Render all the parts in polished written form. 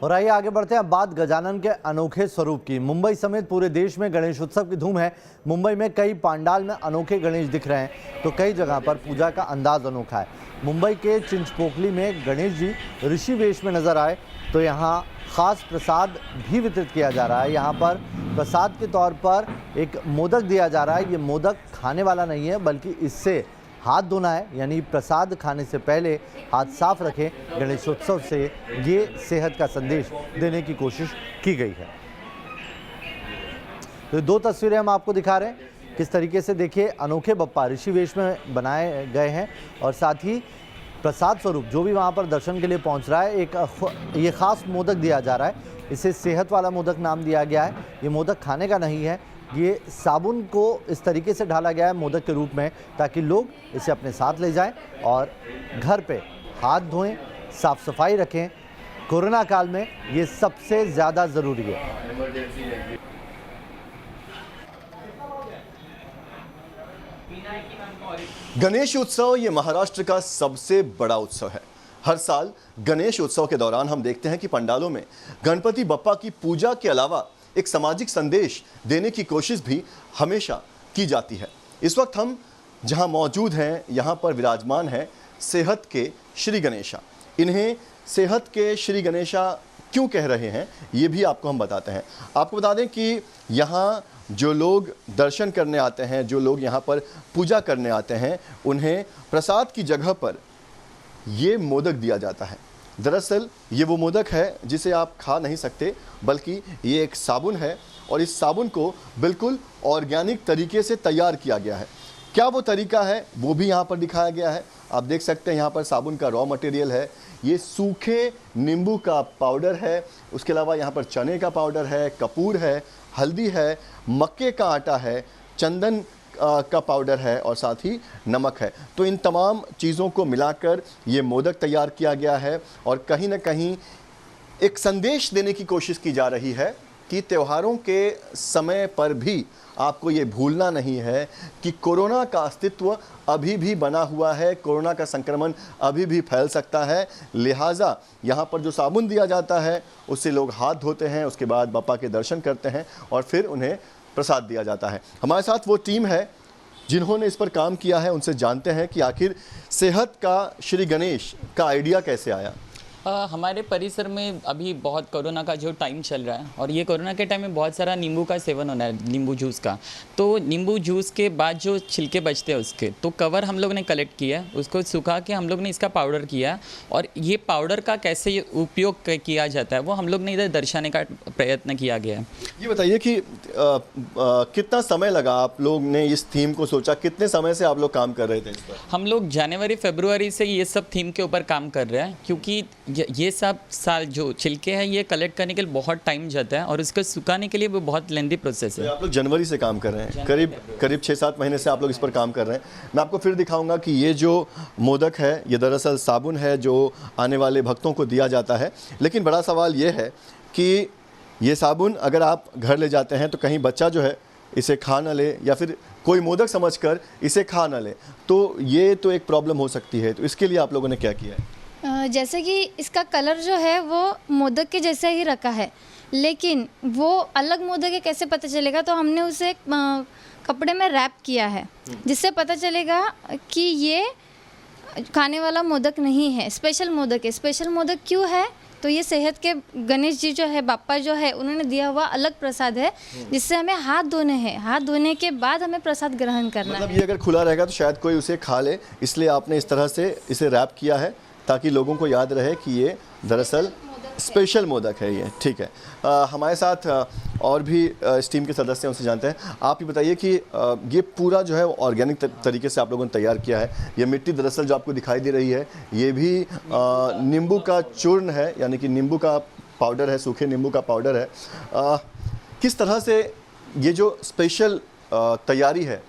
और आइए आगे बढ़ते हैं। बात गजानन के अनोखे स्वरूप की। मुंबई समेत पूरे देश में गणेश उत्सव की धूम है। मुंबई में कई पंडाल में अनोखे गणेश दिख रहे हैं तो कई जगह पर पूजा का अंदाज अनोखा है। मुंबई के चिंचपोकली में गणेश जी ऋषि वेश में नजर आए तो यहाँ खास प्रसाद भी वितरित किया जा रहा है। यहाँ पर प्रसाद के तौर पर एक मोदक दिया जा रहा है। ये मोदक खाने वाला नहीं है बल्कि इससे हाथ धोना है, यानी प्रसाद खाने से पहले हाथ साफ रखें। गणेशोत्सव से ये सेहत का संदेश देने की कोशिश की गई है। तो दो तस्वीरें हम आपको दिखा रहे हैं किस तरीके से, देखिए, अनोखे बप्पा ऋषि वेश में बनाए गए हैं और साथ ही प्रसाद स्वरूप जो भी वहाँ पर दर्शन के लिए पहुँच रहा है, एक ये खास मोदक दिया जा रहा है। इसे सेहत वाला मोदक नाम दिया गया है। ये मोदक खाने का नहीं है, ये साबुन को इस तरीके से ढाला गया है मोदक के रूप में ताकि लोग इसे अपने साथ ले जाएं और घर पे हाथ धोएं, साफ सफाई रखें। कोरोना काल में ये सबसे ज़्यादा ज़रूरी है। गणेश उत्सव ये महाराष्ट्र का सबसे बड़ा उत्सव है। हर साल गणेश उत्सव के दौरान हम देखते हैं कि पंडालों में गणपति बप्पा की पूजा के अलावा एक सामाजिक संदेश देने की कोशिश भी हमेशा की जाती है। इस वक्त हम जहां मौजूद हैं, यहां पर विराजमान हैं सेहत के श्री गणेशा। इन्हें सेहत के श्री गणेशा क्यों कह रहे हैं ये भी आपको हम बताते हैं। आपको बता दें कि यहाँ जो लोग दर्शन करने आते हैं, जो लोग यहाँ पर पूजा करने आते हैं, उन्हें प्रसाद की जगह पर ये मोदक दिया जाता है। दरअसल ये वो मोदक है जिसे आप खा नहीं सकते, बल्कि ये एक साबुन है और इस साबुन को बिल्कुल ऑर्गेनिक तरीके से तैयार किया गया है। क्या वो तरीका है वो भी यहाँ पर दिखाया गया है। आप देख सकते हैं यहाँ पर साबुन का रॉ मटेरियल है, ये सूखे नींबू का पाउडर है, उसके अलावा यहाँ पर चने का पाउडर है, कपूर है, हल्दी है, मक्के का आटा है, चंदन का पाउडर है और साथ ही नमक है। तो इन तमाम चीज़ों को मिलाकर ये मोदक तैयार किया गया है और कहीं ना कहीं एक संदेश देने की कोशिश की जा रही है कि त्योहारों के समय पर भी आपको ये भूलना नहीं है कि कोरोना का अस्तित्व अभी भी बना हुआ है, कोरोना का संक्रमण अभी भी फैल सकता है। लिहाजा यहाँ पर जो साबुन दिया जाता है उससे लोग हाथ धोते हैं, उसके बाद बप्पा के दर्शन करते हैं और फिर उन्हें प्रसाद दिया जाता है। हमारे साथ वो टीम है जिन्होंने इस पर काम किया है, उनसे जानते हैं कि आखिर सेहत का श्री गणेश का आइडिया कैसे आया। हमारे परिसर में अभी बहुत कोरोना का जो टाइम चल रहा है और ये कोरोना के टाइम में बहुत सारा नींबू का सेवन होना है, नींबू जूस का। तो नींबू जूस के बाद जो छिलके बचते हैं उसके तो कवर हम लोग ने कलेक्ट किया है, उसको सुखा के हम लोग ने इसका पाउडर किया और ये पाउडर का कैसे उपयोग किया जाता है वो हम लोग ने इधर दर्शाने का प्रयत्न किया गया है। ये बताइए कि कितना समय लगा आप लोग ने इस थीम को सोचा, कितने समय से आप लोग काम कर रहे थे इस पर? हम लोग जनवरी फरवरी से ये सब थीम के ऊपर काम कर रहे हैं क्योंकि ये सब साल जो छिलके हैं ये कलेक्ट करने के लिए बहुत टाइम जाता है और इसको सुखाने के लिए वो बहुत लेंदी प्रोसेस है। तो आप लोग जनवरी से काम कर रहे हैं, करीब 6-7 महीने से आप लोग इस पर काम कर रहे हैं। मैं आपको फिर दिखाऊंगा कि ये जो मोदक है ये दरअसल साबुन है जो आने वाले भक्तों को दिया जाता है। लेकिन बड़ा सवाल ये है कि ये साबुन अगर आप घर ले जाते हैं तो कहीं बच्चा जो है इसे खा ना ले या फिर कोई मोदक समझकर इसे खा ना ले, तो ये तो एक प्रॉब्लम हो सकती है। तो इसके लिए आप लोगों ने क्या किया है? जैसे कि इसका कलर जो है वो मोदक के जैसे ही रखा है, लेकिन वो अलग मोदक है कैसे पता चलेगा, तो हमने उसे कपड़े में रैप किया है जिससे पता चलेगा कि ये खाने वाला मोदक नहीं है, स्पेशल मोदक है। स्पेशल मोदक क्यों है, तो ये सेहत के गणेश जी जो है, बाप्पा जो है, उन्होंने दिया हुआ अलग प्रसाद है जिससे हमें हाथ धोने हैं। हाथ धोने के बाद हमें प्रसाद ग्रहण करना है। मतलब ये अगर खुला रहेगा तो शायद कोई उसे खा ले, इसलिए आपने इस तरह से इसे रैप किया है ताकि लोगों को याद रहे कि ये दरअसल स्पेशल मोदक है। ये ठीक है। हमारे साथ और भी इस टीम के सदस्य हैं, उनसे जानते हैं। आप ये बताइए कि ये पूरा जो है ऑर्गेनिक तरीके से आप लोगों ने तैयार किया है। ये मिट्टी दरअसल जो आपको दिखाई दे रही है ये भी नींबू का चूर्ण है, यानी कि नींबू का पाउडर है, सूखे नींबू का पाउडर है। किस तरह से ये जो स्पेशल तैयारी है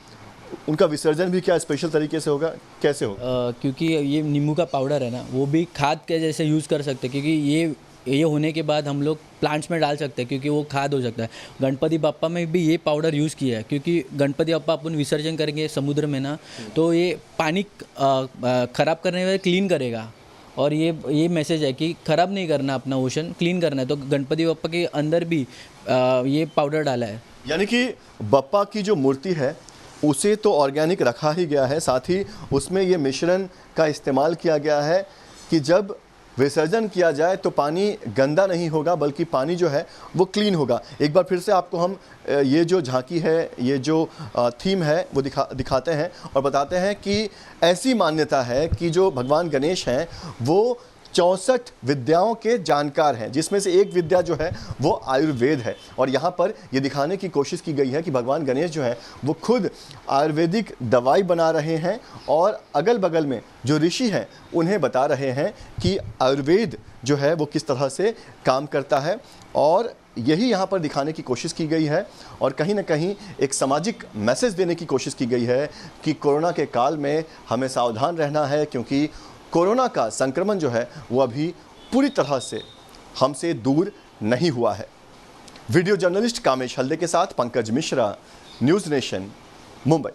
उनका विसर्जन भी क्या स्पेशल तरीके से होगा, कैसे होगा? क्योंकि ये नींबू का पाउडर है ना, वो भी खाद के जैसे यूज़ कर सकते हैं, क्योंकि ये होने के बाद हम लोग प्लांट्स में डाल सकते हैं क्योंकि वो खाद हो सकता है। गणपति बप्पा में भी ये पाउडर यूज़ किया है क्योंकि गणपति बप्पा अपन विसर्जन करेंगे समुद्र में ना, तो ये पानी ख़राब करने में क्लीन करेगा और ये मैसेज है कि ख़राब नहीं करना अपना ओशन, क्लीन करना है। तो गणपति बप्पा के अंदर भी ये पाउडर डाला है। यानी कि बप्पा की जो मूर्ति है उसे तो ऑर्गेनिक रखा ही गया है, साथ ही उसमें ये मिश्रण का इस्तेमाल किया गया है कि जब विसर्जन किया जाए तो पानी गंदा नहीं होगा बल्कि पानी जो है वो क्लीन होगा। एक बार फिर से आपको हम ये जो झांकी है, ये जो थीम है वो दिखाते हैं और बताते हैं कि ऐसी मान्यता है कि जो भगवान गणेश हैं वो 64 विद्याओं के जानकार हैं, जिसमें से एक विद्या जो है वो आयुर्वेद है। और यहाँ पर ये दिखाने की कोशिश की गई है कि भगवान गणेश जो है वो खुद आयुर्वेदिक दवाई बना रहे हैं और अगल बगल में जो ऋषि हैं उन्हें बता रहे हैं कि आयुर्वेद जो है वो किस तरह से काम करता है। और यही यहाँ पर दिखाने की कोशिश की गई है और कहीं ना कहीं एक सामाजिक मैसेज देने की कोशिश की गई है कि कोरोना के काल में हमें सावधान रहना है, क्योंकि कोरोना का संक्रमण जो है वो अभी पूरी तरह से हमसे दूर नहीं हुआ है। वीडियो जर्नलिस्ट कामेश हल्दे के साथ पंकज मिश्रा, न्यूज़ नेशन, मुंबई।